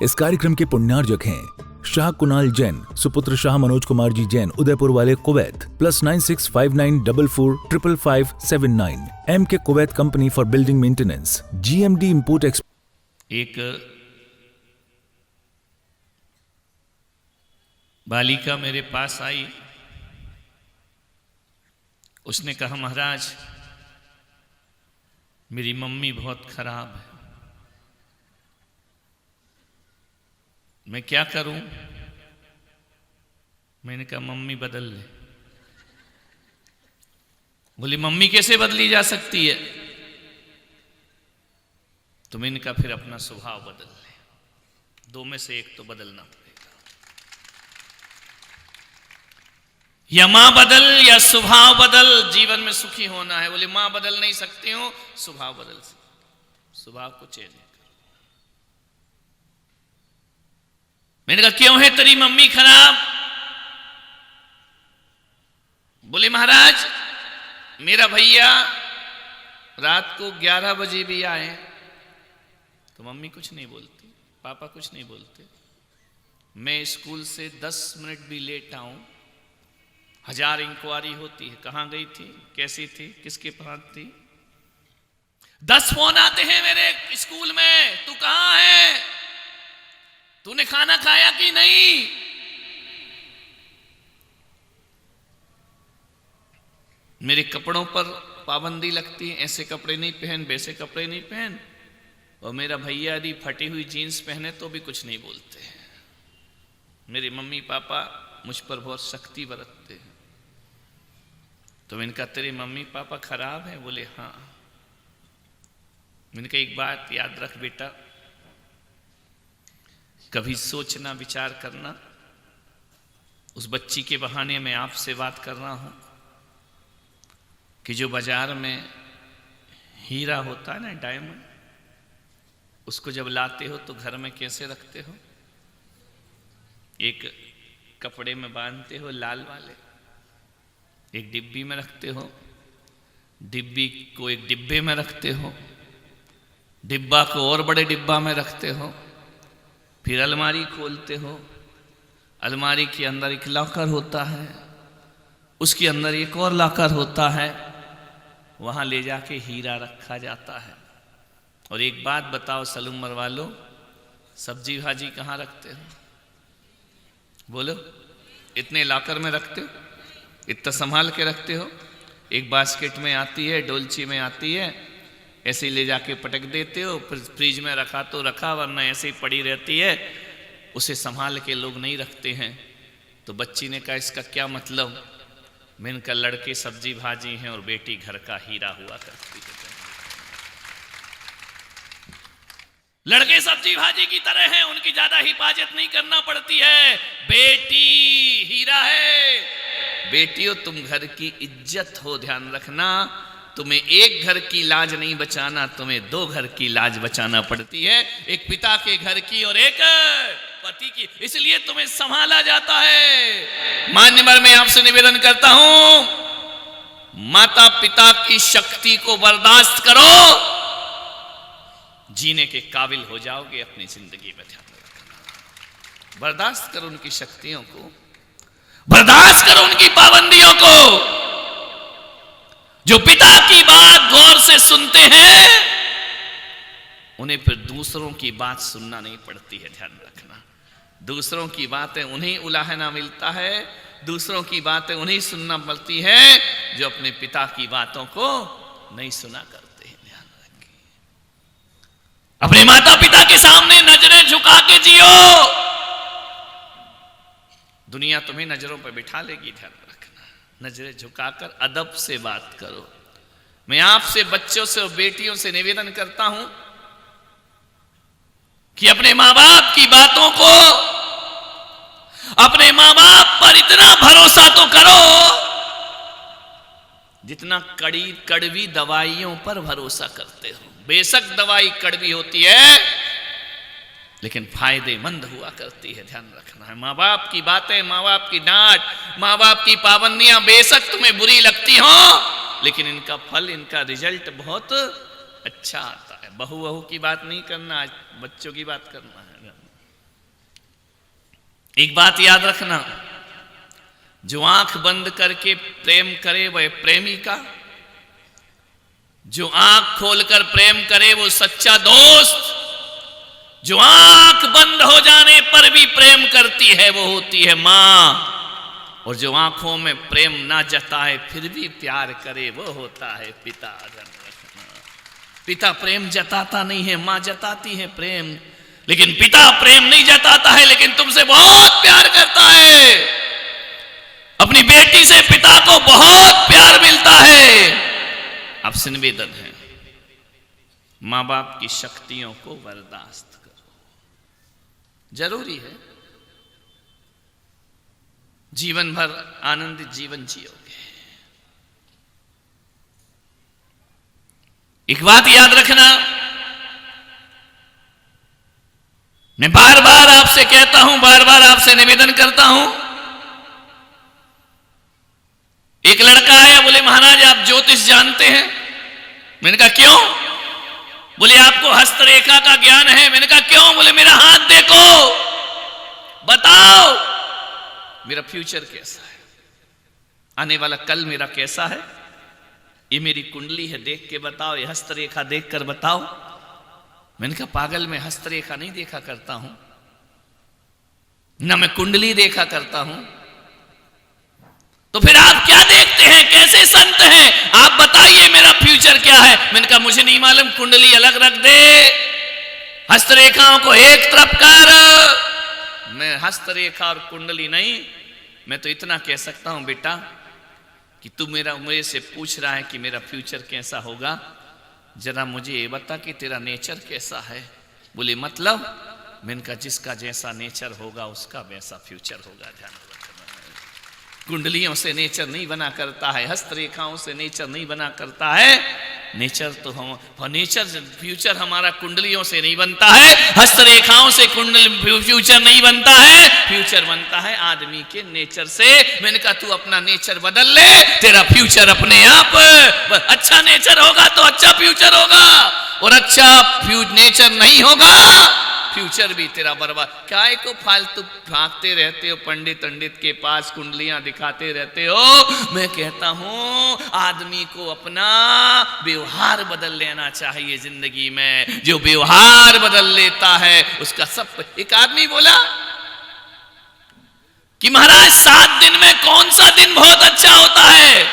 इस कार्यक्रम के पुण्यार्जक हैं शाह कुणाल जैन, सुपुत्र शाह मनोज कुमार जी जैन, उदयपुर वाले, Kuwait, +9659445579, MK Kuwait company for building maintenance, GMD import export. एक बालिका मेरे पास आई, उसने कहा महाराज मेरी मम्मी बहुत खराब है, मैं क्या करूं? मैंने कहा मम्मी बदल ले। बोली मम्मी कैसे बदली जा सकती है? तो मैंने कहा फिर अपना स्वभाव बदल ले, दो में से एक तो बदलना पड़ेगा, या मां बदल या स्वभाव बदल, जीवन में सुखी होना है। बोले मां बदल नहीं सकती हूं, स्वभाव बदल सकती, स्वभाव को चेंज करो। मैंने कहा क्यों है तेरी मम्मी खराब? बोले महाराज मेरा भैया रात को 11 बजे भी आए तो मम्मी कुछ नहीं बोलती, पापा कुछ नहीं बोलते। मैं स्कूल से 10 मिनट भी लेट आऊं 1000 इंक्वायरी होती है, कहां गई थी, कैसी थी, किसके पास थी। 10 फोन आते हैं मेरे स्कूल में, तू कहां है, तूने खाना खाया कि नहीं। मेरे कपड़ों पर पाबंदी लगती है, ऐसे कपड़े नहीं पहन, वैसे कपड़े नहीं पहन। और मेरा भैया यदि फटी हुई जीन्स पहने तो भी कुछ नहीं बोलते हैं। मेरे मम्मी पापा मुझ पर बहुत सख्ती बरतते हैं। तो मैंने कहा तेरे मम्मी पापा खराब हैं? बोले हाँ। मैंने कहा एक बात याद रख बेटा, कभी सोचना विचार करना, उस बच्ची के बहाने मैं आपसे बात कर रहा हूं कि जो बाजार में हीरा होता है ना, डायमंड, उसको जब लाते हो तो घर में कैसे रखते हो? एक कपड़े में बांधते हो लाल वाले, एक डिब्बी में रखते हो, डिब्बी को एक डिब्बे में रखते हो, डिब्बा को और बड़े डिब्बा में रखते हो, फिर अलमारी खोलते हो, अलमारी के अंदर एक लॉकर होता है, उसके अंदर एक और लॉकर होता है, वहां ले जाके हीरा रखा जाता है। और एक बात बताओ सलूमर वालों, सब्जी भाजी कहाँ रखते हो? बोलो, इतने लॉकर में रखते हो, इतना संभाल के रखते हो? एक बास्केट में आती है, डोलची में आती है, ऐसे ही ले जाके पटक देते हो, फ्रिज में रखा तो रखा, वरना ऐसे ही पड़ी रहती है, उसे संभाल के लोग नहीं रखते हैं। तो बच्ची ने कहा इसका क्या मतलब? मैंने कहा लड़के सब्जी भाजी हैं और बेटी घर का हीरा हुआ करती है। लड़के सब्जी भाजी की तरह हैं, उनकी ज्यादा हिफाजत नहीं करना पड़ती है, बेटी हीरा है। बेटियों तुम घर की इज्जत हो, ध्यान रखना, तुम्हें एक घर की लाज नहीं बचाना, तुम्हें 2 घर की लाज बचाना पड़ती है, एक पिता के घर की और एक पति की। इसलिए तुम्हें संभाला जाता है। मान्यवर मैं आपसे निवेदन करता हूं, माता पिता की शक्ति को बर्दाश्त करो, जीने के काबिल हो जाओगे अपनी जिंदगी में। ध्यान रखना, बर्दाश्त करो उनकी शक्तियों को, बर्दाश्त करो उनकी पाबंदियों को। जो पिता की बात गौर से सुनते हैं उन्हें फिर दूसरों की बात सुनना नहीं पड़ती है। ध्यान रखना, दूसरों की बातें उन्हें उलाहना मिलता है, दूसरों की बातें उन्हें सुनना पड़ती है जो अपने पिता की बातों को नहीं सुना करते हैं। ध्यान रखिए, अपने माता पिता के सामने नजरें झुका के जियो, दुनिया तुम्हें नजरों पर बिठा लेगी। ध्यान रखना, नजरें झुकाकर अदब से बात करो। मैं आपसे बच्चों से और बेटियों से निवेदन करता हूं कि अपने मां बाप की बातों को, अपने मां बाप पर इतना भरोसा तो करो जितना कड़वी दवाइयों पर भरोसा करते हो। बेशक दवाई कड़वी होती है लेकिन फायदेमंद हुआ करती है। ध्यान रखना है, मां बाप की बातें, मां बाप की डांट, मां बाप की पाबंदियां बेशक तुम्हें बुरी लगती हो लेकिन इनका फल, इनका रिजल्ट बहुत अच्छा आता है। बहू की बात नहीं करना, बच्चों की बात करना है। एक बात याद रखना, जो आंख बंद करके प्रेम करे वह प्रेमी का, जो आंख खोलकर प्रेम करे वो सच्चा दोस्त, जो आंख बंद हो जाने पर भी प्रेम करती है वो होती है मां, और जो आंखों में प्रेम ना जताए फिर भी प्यार करे वो होता है पिता। पिता प्रेम जताता नहीं है, मां जताती है प्रेम, लेकिन पिता प्रेम नहीं जताता है, लेकिन तुमसे बहुत प्यार करता है। अपनी बेटी से पिता को बहुत प्यार मिलता है। आपसे निवेदन है, मां बाप की शक्तियों को बर्दाश्त करो, जरूरी है। जीवन भर आनंदित जीवन जियोगे। एक बात याद रखना, मैं बार बार आपसे कहता हूं, बार बार आपसे निवेदन करता हूं। एक लड़का आया, बोले महाराज आप ज्योतिष जानते हैं? मैंने कहा क्यों? बोले आपको हस्तरेखा का ज्ञान है। मैंने कहा क्यों? बोले मेरा हाथ देखो, बताओ मेरा फ्यूचर कैसा है, आने वाला कल मेरा कैसा है, ये मेरी कुंडली है, देख के बताओ, ये हस्तरेखा देख कर बताओ। मैंने कहा पागल, मैं हस्तरेखा नहीं देखा करता हूं, ना मैं कुंडली देखा करता हूं, तो फिर आप क्या देखते हैं, कैसे संत हैं आप, बताइए मेरा फ्यूचर क्या है। मैंने कहा मुझे नहीं मालूम, कुंडली अलग रख दे, हस्तरेखाओं को एक तरफ कर। मैं हस्तरेखा और कुंडली नहीं, मैं तो इतना कह सकता हूं बेटा कि तू मेरे से पूछ रहा है कि मेरा फ्यूचर कैसा होगा, जरा मुझे ये बता कि तेरा नेचर कैसा है। बोले मतलब? मैंने कहा जिसका जैसा नेचर होगा उसका वैसा फ्यूचर होगा। ध्यान रखना, कुंडलियों से नेचर नहीं बना करता है, हस्तरेखाओं से नेचर नहीं बना करता है। नेचर तो हम, नेचर फ्यूचर हमारा कुंडलियों से नहीं बनता है, हस्तरेखाओं से फ्यूचर नहीं बनता है, फ्यूचर बनता है आदमी के नेचर से। मैंने कहा तू अपना नेचर बदल ले, तेरा फ्यूचर अपने आप अच्छा नेचर होगा तो अच्छा फ्यूचर होगा, और अच्छा नेचर नहीं होगा फ्यूचर भी तेरा बर्बाद। काय को फालतू भागते रहते हो पंडित के पास, कुंडलियां दिखाते रहते हो। मैं कहता हूं आदमी को अपना व्यवहार बदल लेना चाहिए जिंदगी में। जो व्यवहार बदल लेता है उसका सब। एक आदमी बोला कि महाराज 7 दिन में कौन सा दिन बहुत अच्छा होता है,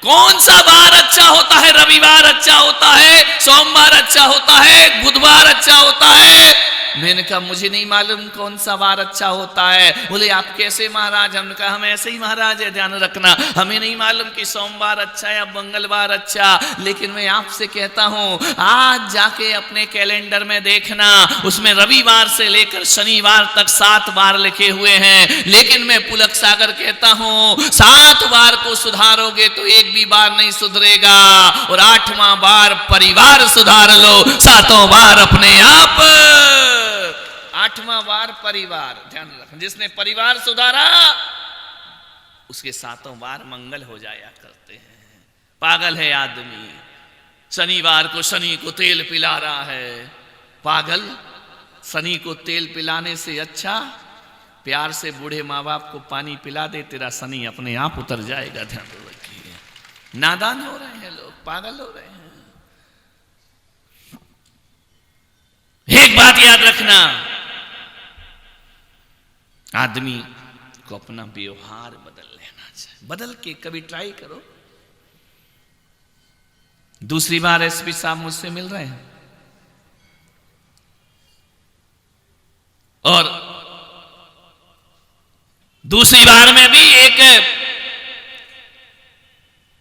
कौन सा बार अच्छा होता है? रविवार अच्छा होता है, सोमवार अच्छा होता है, बुधवार अच्छा होता है। मैंने कहा मुझे नहीं मालूम कौन सा वार अच्छा होता है। बोले आप कैसे महाराज? हमने कहा हम ऐसे ही महाराज है, ध्यान रखना, हमें नहीं मालूम कि सोमवार अच्छा या मंगलवार अच्छा, लेकिन मैं आपसे कहता हूं आज जाके अपने कैलेंडर में देखना, उसमें रविवार से लेकर शनिवार तक 7 बार लिखे हुए हैं। लेकिन मैं पुलक सागर कहता हूं 7 बार को सुधारोगे तो एक भी बार नहीं सुधरेगा, और 8वां बार परिवार सुधार लो, 7वां बार अपने आप, 8वां बार परिवार। ध्यान रखना, जिसने परिवार सुधारा उसके 7वां बार मंगल हो जाया करते हैं। पागल है आदमी, शनिवार को शनि को तेल पिला रहा है। पागल, शनि को तेल पिलाने से अच्छा प्यार से बूढ़े माँ बाप को पानी पिला दे, तेरा शनि अपने आप उतर जाएगा। ध्यान रखिए, नादान हो रहे हैं लोग, पागल हो रहे हैं। एक बात याद रखना, आदमी को अपना व्यवहार बदल लेना चाहिए। बदल के कभी ट्राई करो। दूसरी बार एसपी साहब मुझसे मिल रहे हैं और दूसरी बार में भी एक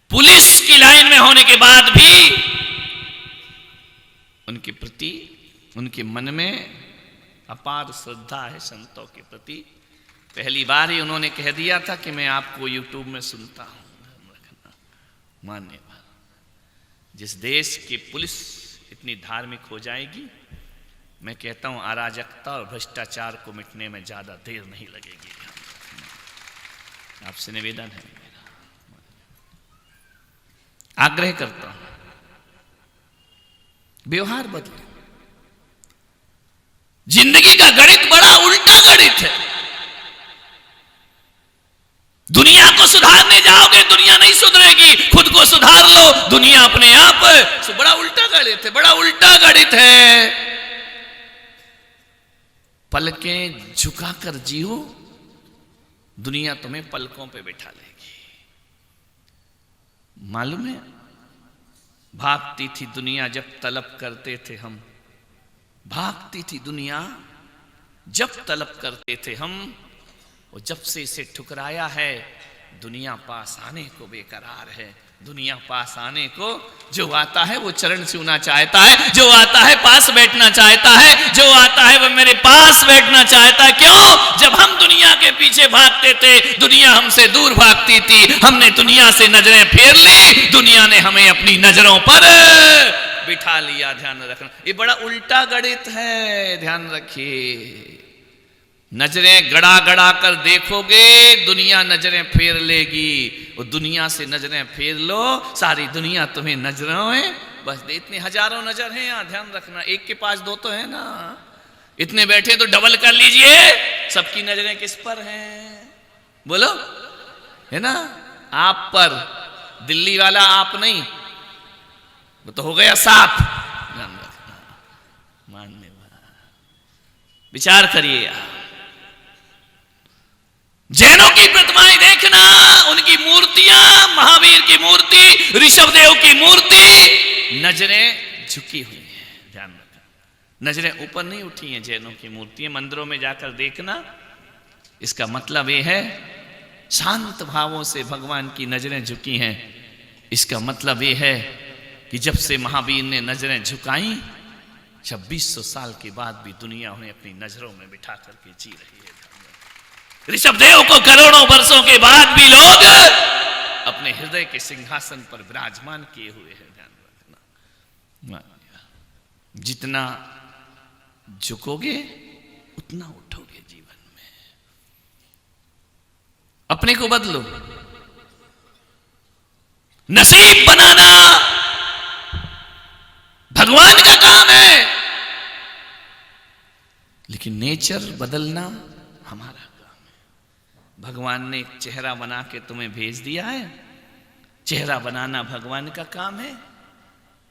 पुलिस की लाइन में होने के बाद भी उनके प्रति, उनके मन में अपार श्रद्धा है संतों के प्रति। पहली बार ही उन्होंने कह दिया था कि मैं आपको यूट्यूब में सुनता हूं। मान्य बात, जिस देश की पुलिस इतनी धार्मिक हो जाएगी, मैं कहता हूं अराजकता और भ्रष्टाचार को मिटने में ज्यादा देर नहीं लगेगी। आपसे निवेदन है, आग्रह करता हूं, व्यवहार बदले। जिंदगी का गणित बड़ा उल्टा गणित है। दुनिया को सुधारने जाओगे, दुनिया नहीं सुधरेगी। खुद को सुधार लो, दुनिया अपने आप। तो बड़ा उल्टा गणित है, बड़ा उल्टा गणित है। पलकें झुकाकर जियो, दुनिया तुम्हें पलकों पे बिठा लेगी। मालूम है, भागती थी दुनिया जब तलब करते थे हम, भागती थी दुनिया जब तलब करते थे हम, और जब से इसे ठुकराया है दुनिया पास आने को बेकरार है। दुनिया पास आने को जो आता है वो चरण छूना चाहता है, जो आता है पास बैठना चाहता है, जो आता है वो मेरे पास बैठना चाहता है। क्यों? जब हम दुनिया के पीछे भागते थे, दुनिया हमसे दूर भागती थी। हमने दुनिया से नजरें फेर ली, दुनिया ने हमें अपनी नजरों पर बिठा लिया। ध्यान रखना, ये बड़ा उल्टा गणित है, ध्यान रखिए। नजरें गड़ा गड़ा कर देखोगे, दुनिया नजरें फेर लेगी। और दुनिया से नजरें फेर लो, सारी दुनिया तुम्हें नजरों में बस दे। इतने हजारों नजर हैं यहाँ, ध्यान रखना। एक के पास दो तो है ना, इतने बैठे तो डबल कर लीजिए। सबकी नजरें किस पर हैं? बोलो, है ना? आप पर। दिल्ली वाला आप नहीं, वो तो हो गया साफ। ध्यान रखना, मानने वाला विचार करिए आप। जैनों की प्रतिमाएं देखना, उनकी मूर्तियां, महावीर की मूर्ति, ऋषभदेव की मूर्ति, नजरें झुकी हुई हैं। ध्यान रखना, नजरें ऊपर नहीं उठी हैं। जैनों की मूर्तियां मंदिरों में जाकर देखना, इसका मतलब यह है शांत भावों से भगवान की नजरें झुकी हैं। इसका मतलब यह है कि जब से महावीर ने नजरें झुकाई, 2600 साल के बाद भी दुनिया उन्हें अपनी नजरों में बिठा करके जी रही है। ऋषभदेव को करोड़ों वर्षों के बाद भी लोग अपने हृदय के सिंहासन पर विराजमान किए हुए हैं। ध्यान रखना, जितना झुकोगे उतना उठोगे जीवन में। अपने को बदलो। नसीब बनाना भगवान का काम है, लेकिन नेचर बदलना हमारा। भगवान ने एक चेहरा बना के तुम्हें भेज दिया है। चेहरा बनाना भगवान का काम है,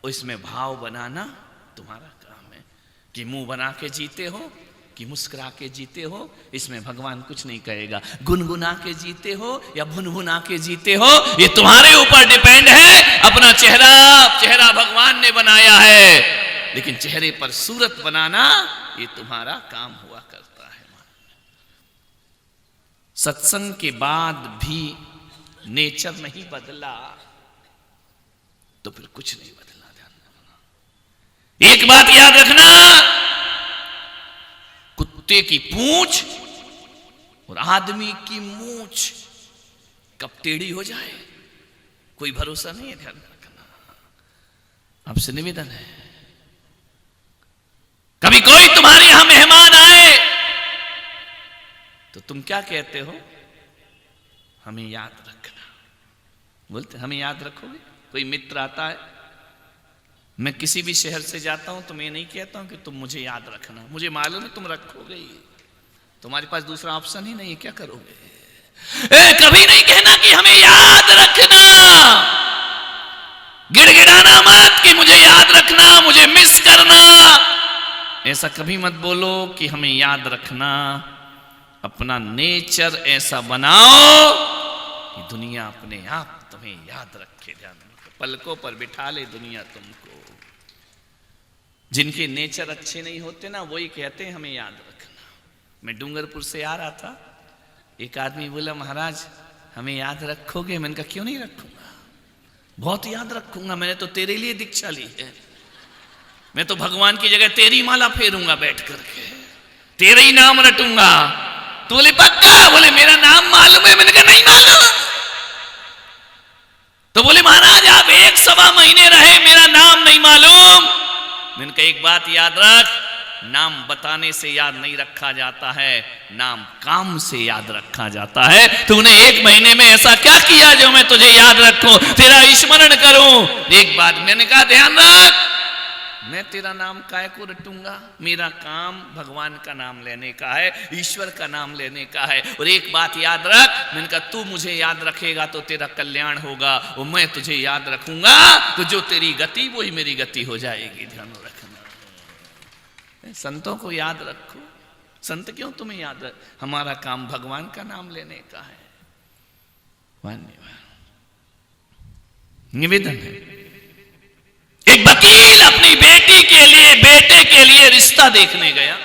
और इसमें भाव बनाना तुम्हारा काम है। कि मुंह बना के जीते हो कि मुस्कुरा के जीते हो, इसमें भगवान कुछ नहीं कहेगा। गुनगुना के जीते हो या भुनभुना के जीते हो, ये तुम्हारे ऊपर डिपेंड है। अपना चेहरा भगवान ने बनाया है, लेकिन चेहरे पर सूरत बनाना ये तुम्हारा काम हुआ करता है। सत्संग के बाद भी नेचर नहीं बदला तो फिर कुछ नहीं बदला। ध्यान रखना, एक बात याद रखना, कुत्ते की पूंछ और आदमी की मूंछ कब टेढ़ी हो जाए कोई भरोसा नहीं है। ध्यान रखना, आपसे निवेदन है, कभी कोई तुम्हारे यहां मेहमान आए तो तुम क्या कहते हो? हमें याद रखना। बोलते हमें याद रखोगे? कोई मित्र आता है, मैं किसी भी शहर से जाता हूं तो मैं नहीं कहता हूं कि तुम मुझे याद रखना, मुझे मालूम है तुम रखोगे ही, तुम्हारे पास दूसरा ऑप्शन ही नहीं है, क्या करोगे? कभी नहीं कहना कि हमें याद रखना, गिड़गिड़ाना मत कि मुझे याद रखना, मुझे मिस करना, ऐसा कभी मत बोलो कि हमें याद रखना। अपना नेचर ऐसा बनाओ कि दुनिया अपने आप तुम्हें याद रखे। ध्यान रखो, पलकों पर बिठा ले दुनिया तुमको। जिनके नेचर अच्छे नहीं होते ना, वही कहते हैं हमें याद रखना। मैं डूंगरपुर से आ रहा था, एक आदमी बोला महाराज हमें याद रखोगे? मैंने कहा क्यों नहीं रखूंगा, बहुत याद रखूंगा, मैंने तो तेरे लिए दीक्षा ली है, मैं तो भगवान की जगह तेरी माला फेरूंगा बैठ करके, तेरा ही नाम रटूंगा। तो बोले पक्का? बोले मेरा नाम मालूम है। मैंने कहा नहीं मालूम। तो बोले महाराज आप 1-1.25 महीने रहे, मेरा नाम नहीं मालूम। मैंने कहा एक बात याद रख, नाम बताने से याद नहीं रखा जाता है, नाम काम से याद रखा जाता है। तूने 1 महीने में ऐसा क्या किया जो मैं तुझे याद रखूं, तेरा स्मरण करूं? एक बात मैंने कहा ध्यान रख, मैं तेरा नाम काय को रटूंगा? मेरा काम भगवान का नाम लेने का है, ईश्वर का नाम लेने का है। और एक बात याद रख, मैंने कहा तू मुझे याद रखेगा तो तेरा कल्याण होगा, और मैं तुझे याद रखूंगा तो जो तेरी गति वही मेरी गति हो जाएगी। ध्यान रखना, संतों को याद रखो। संत क्यों तुम्हें याद रख? हमारा काम भगवान का नाम लेने का है। निवेदन है, एक वकील अपनी बेटी के लिए, बेटे के लिए रिश्ता देखने गया,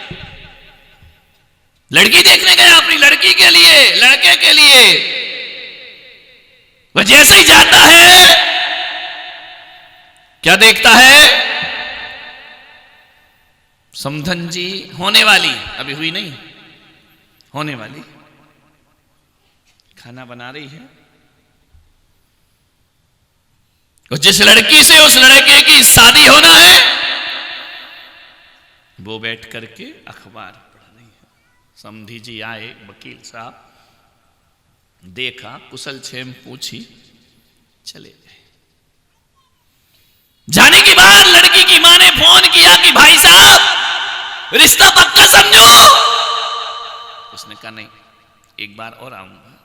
लड़की देखने गया अपनी लड़की के लिए, लड़के के लिए। वह जैसे ही जाता है क्या देखता है? समधन जी होने वाली, अभी हुई नहीं, होने वाली खाना बना रही है, और जिस लड़की से उस लड़के की शादी होना है वो बैठ करके अखबार पढ़ रही है। समधी जी आए, वकील साहब, देखा, कुशल क्षेम पूछी, चले गए। जाने के बाद लड़की की मां ने फोन किया कि भाई साहब रिश्ता पक्का समझो। उसने कहा नहीं, एक बार और आऊंगा।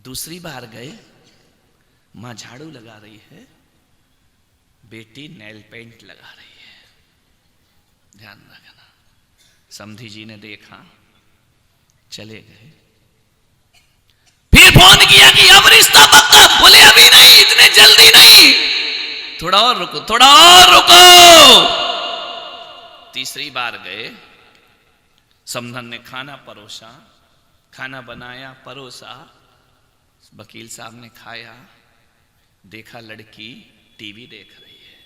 दूसरी बार गए, मां झाड़ू लगा रही है, बेटी नेल पेंट लगा रही है। ध्यान रखना। समधी जी ने देखा, चले गए। फिर फोन किया कि अब रिश्ता पक्का। बोले अभी नहीं, इतने जल्दी नहीं, थोड़ा और रुको, थोड़ा और रुको। तीसरी बार गए, समधन ने खाना परोसा, खाना बनाया, परोसा, वकील साहब ने खाया, देखा लड़की टीवी देख रही है।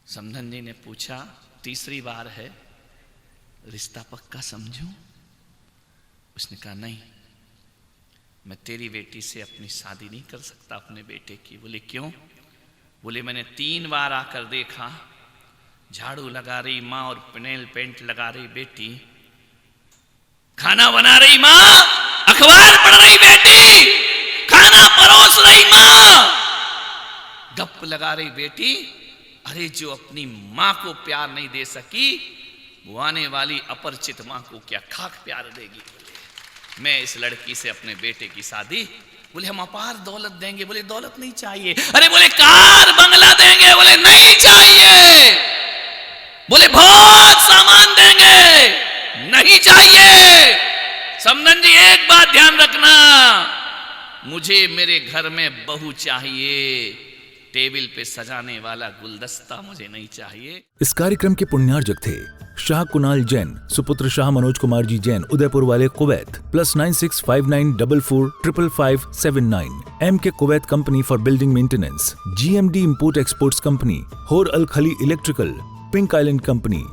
समधन जी ने पूछा, तीसरी बार है, रिश्ता पक्का समझूं? उसने कहा नहीं, मैं तेरी बेटी से अपनी शादी नहीं कर सकता, अपने बेटे की। बोले क्यों? बोले मैंने 3 बार आकर देखा, झाड़ू लगा रही माँ और नेल पेंट लगा रही बेटी, खाना बना रही माँ, अखबार पढ़ रही बेटी, खाना परोस रही माँ, गप लगा रही बेटी। अरे जो अपनी माँ को प्यार नहीं दे सकी, वो आने वाली अपरिचित माँ को क्या खाक प्यार देगी? बोले मैं इस लड़की से अपने बेटे की शादी, बोले हम अपार दौलत देंगे। बोले दौलत नहीं चाहिए। अरे बोले कार बंगला देंगे। बोले नहीं चाहिए। बोले बहुत सामान देंगे। नहीं चाहिए। समधन जी एक बात ध्यान रखना, मुझे मेरे घर में बहू चाहिए, टेबल पे सजाने वाला गुलदस्ता मुझे नहीं चाहिए। इस कार्यक्रम के पुण्यार्जक थे शाह कुणाल जैन, सुपुत्र शाह मनोज कुमार जी जैन, उदयपुर वाले, Kuwait. +9659445579। MK Kuwait company for building maintenance, GMD import exports company, होर अल खली इलेक्ट्रिकल, पिंक आइलैंड कंपनी,